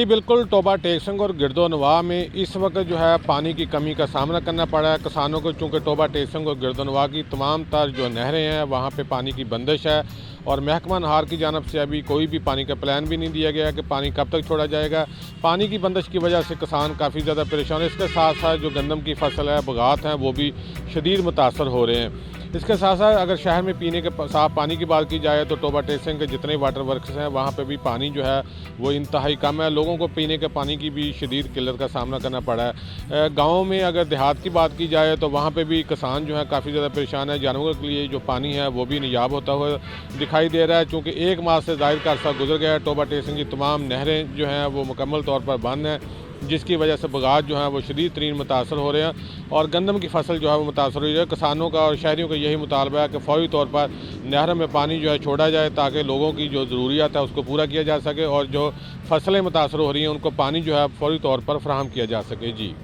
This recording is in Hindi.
जी बिल्कुल, टोबा टेकसिंग और गिरदोनवा में इस वक्त जो है पानी की कमी का सामना करना पड़ा है किसानों को, चूँकि टोबा टेकसिंग और गिरदोनवा की तमाम तर जो नहरें हैं वहाँ पे पानी की बंदिश है और महकमा नहार की जानब से अभी कोई भी पानी का प्लान भी नहीं दिया गया कि पानी कब तक छोड़ा जाएगा। पानी की बंदिश की वजह से किसान काफ़ी ज़्यादा परेशान है। इसके साथ साथ जो गंदम की फसल है, बगात हैं, वो भी शदीद मुतासर हो रहे हैं। इसके साथ साथ अगर शहर में पीने के साफ़ पानी की बात की जाए तो टोबा टेकसिंग के जितने वाटर वर्क्स हैं वहाँ पे भी पानी जो है वो इंतहाई कम है। लोगों को पीने के पानी की भी शदीद किल्लत का सामना करना पड़ा है। गाँव में अगर देहात की बात की जाए तो वहाँ पे भी किसान जो है काफ़ी ज़्यादा परेशान है। जानवरों के लिए जो पानी है वो भी नियाब होता हुआ दिखाई दे रहा है, चूँकि एक माह से ज़ाहिर का अरसा गुजर गया है। टोबा टेकसिंग की तमाम नहरें जो हैं वो मुकम्मल तौर पर बंद हैं, जिसकी वजह से बगात जो है वो शदीद तरीन मुतासर हो रहे हैं और गंदम की फसल जो है वो मुतासर हो रही है। किसानों का और शहरियों का यही मुतालबा है कि फ़ौरी तौर पर नहरों में पानी जो है छोड़ा जाए ताकि लोगों की जो ज़रूरियात है उसको पूरा किया जा सके और जो फसलें मुतासर हो रही हैं उनको पानी जो है फ़ौरी तौर पर फराहम किया जा सके। जी।